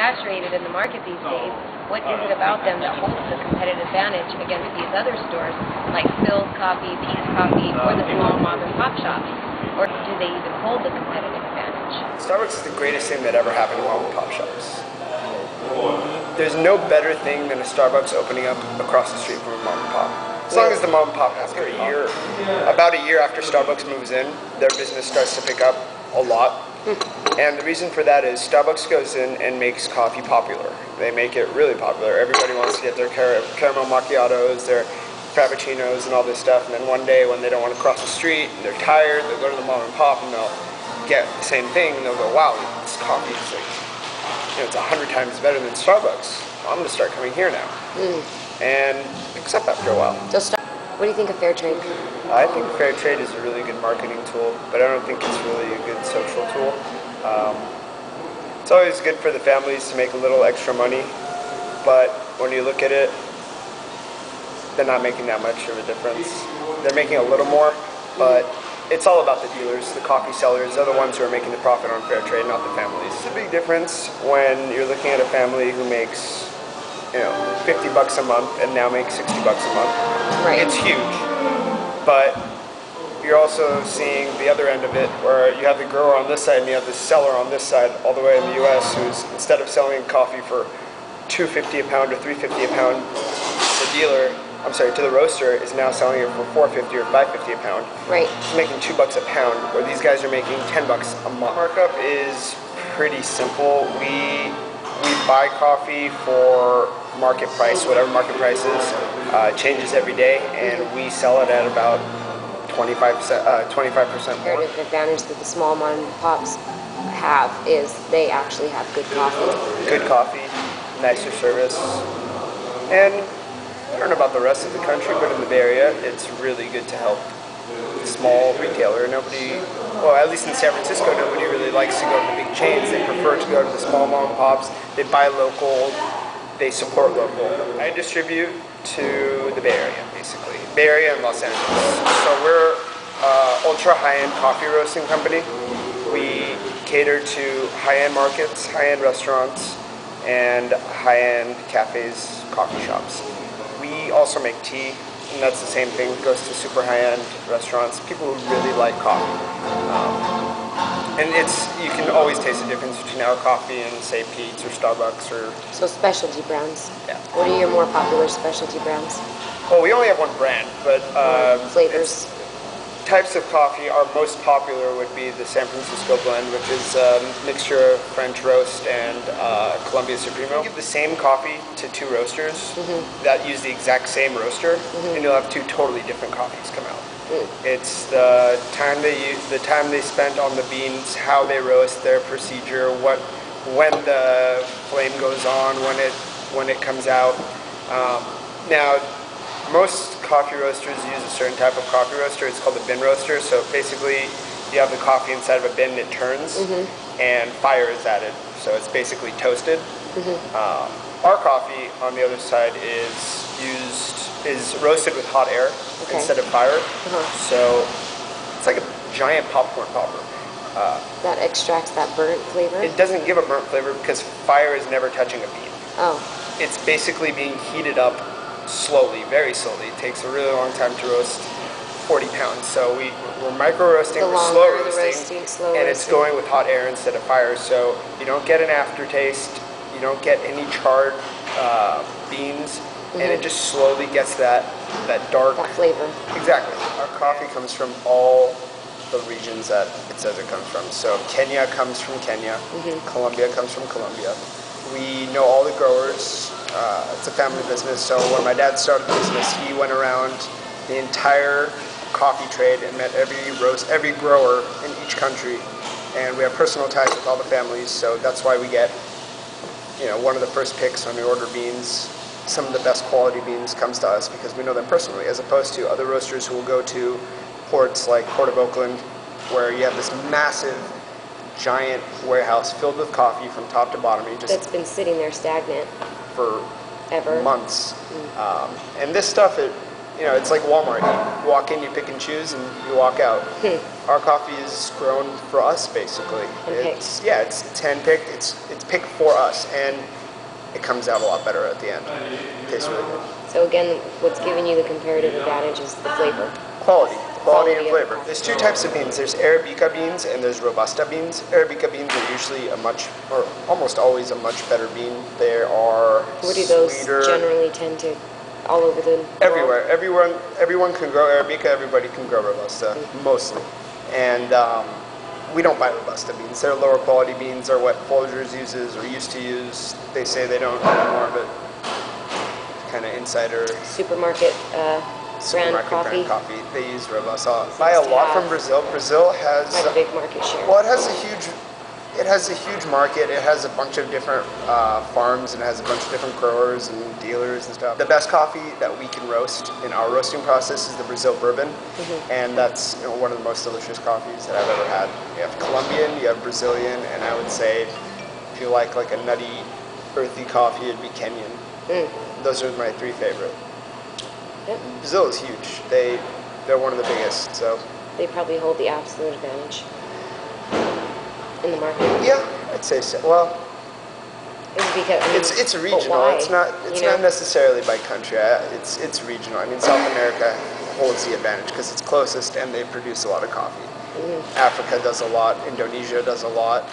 saturated in the market these days. What is it about them that holds the competitive advantage against these other stores like Phil's Coffee, Pete's Coffee, or the small mom and pop shops? Or do they even hold the competitive advantage? Starbucks is the greatest thing that ever happened to mom and pop shops. There's no better thing than a Starbucks opening up across the street from a mom and pop. As long as the mom and pop, after a year, about a year after Starbucks moves in, their business starts to pick up a lot. And the reason for that is Starbucks goes in and makes coffee popular. They make it really popular. Everybody wants to get their caramel macchiatos, their frappuccinos, and all this stuff. And then one day when they don't want to cross the street and they're tired, they'll go to the mom and pop and they'll get the same thing and they'll go, wow, this coffee is like, it's 100 times better than Starbucks. I'm going to start coming here now. And except after a while. What do you think of fair trade? I think fair trade is a really good marketing tool, but I don't think it's really a good social tool. It's always good for the families to make a little extra money, but when you look at it, they're not making that much of a difference. They're making a little more, but it's all about the dealers, the coffee sellers. They're the ones who are making the profit on fair trade, not the families. It's a big difference when you're looking at a family who makes, $50 a month and now makes $60 a month. Right. It's huge, but you're also seeing the other end of it where you have the grower on this side and you have the seller on this side, all the way in the U.S., who's instead of selling coffee for $2.50 a pound or $3.50 a pound, to the roaster is now selling it for $4.50 or $5.50 a pound. Right. He's making $2 a pound, where these guys are making $10 a month. Markup is pretty simple. We buy coffee for market price, whatever market price is, changes every day, and we sell it at about 25% more. The advantage that the small mom and pops have is they actually have good coffee. Good coffee, nicer service, and I don't know about the rest of the country, but in the Bay Area, it's really good to help the small retailer. At least in San Francisco, nobody really likes to go to the big chains. They prefer to go to the small mom and pops. They buy local, they support local. I distribute to the Bay Area, basically. Bay Area and Los Angeles. So we're ultra high-end coffee roasting company. We cater to high-end markets, high-end restaurants, and high-end cafes, coffee shops. We also make tea, and that's the same thing. It goes to super high-end restaurants, people who really like coffee. And you can always taste the difference between our coffee and, say, Pete's or Starbucks or... So specialty brands. Yeah. What are your more popular specialty brands? Well, we only have one brand, but... flavors. Types of coffee, our most popular would be the San Francisco blend, which is a mixture of French roast and Colombia Supremo. You give the same coffee to two roasters that use the exact same roaster, and you'll have two totally different coffees come out. It's the time they spent on the beans, how they roast, their procedure, when the flame goes on, when it comes out. Now, most coffee roasters use a certain type of coffee roaster. It's called a bin roaster. So basically, you have the coffee inside of a bin, it turns, and fire is added. So it's basically toasted. Our coffee, on the other side, is roasted with hot air instead of fire. So it's like a giant popcorn popper. That extracts that burnt flavor? It doesn't give a burnt flavor because fire is never touching a bean. Oh. It's basically being heated up slowly, very slowly. It takes a really long time to roast 40 pounds. So we're micro roasting, slow roasting, and it's going with hot air instead of fire. So you don't get an aftertaste, you don't get any charred beans, and it just slowly gets that dark flavor. Exactly. Our coffee comes from all the regions that it says it comes from. So Kenya comes from Kenya, Colombia comes from Colombia. We know all the growers. It's a family business, so when my dad started the business, he went around the entire coffee trade and met every grower in each country, and we have personal ties with all the families, so that's why we get one of the first picks when we order beans. Some of the best quality beans comes to us because we know them personally, as opposed to other roasters who will go to ports like Port of Oakland, where you have this massive giant warehouse filled with coffee from top to bottom. That's been sitting there stagnant for months. And this stuff, it's like Walmart. You walk in, you pick and choose, and you walk out. Our coffee is grown for us, basically. Handpicked. It's hand-picked. It's picked for us, and it comes out a lot better at the end. It tastes really good. So again, what's giving you the comparative advantage is the flavor. Quality and of flavor. the coffee. There's two types of beans. There's Arabica beans and there's Robusta beans. Arabica beans are usually or almost always a much better bean. They are What do those sweeter. generally tend to all over the world? Everyone can grow Arabica. Everybody can grow Robusta, mostly. And we don't buy Robusta beans. They're lower quality beans. Are what Folgers uses or used to use. They say they don't anymore, but kind of insider. Supermarket brand coffee. They use Robusta. Buy a lot from Brazil. Brazil has a big market share. Well, it has a huge market. It has a bunch of different farms and it has a bunch of different growers and dealers and stuff. The best coffee that we can roast in our roasting process is the Brazil bourbon, and that's one of the most delicious coffees that I've ever had. You have Colombian, you have Brazilian, and I would say if you like a nutty, earthy coffee, it'd be Kenyan. Those are my three favorite. Yep. Brazil is huge. They're one of the biggest, so. They probably hold the absolute advantage in the market. Yeah, I'd say so. Well, because it's regional. It's not necessarily by country. It's regional. I mean, South America holds the advantage because it's closest and they produce a lot of coffee. Africa does a lot. Indonesia does a lot.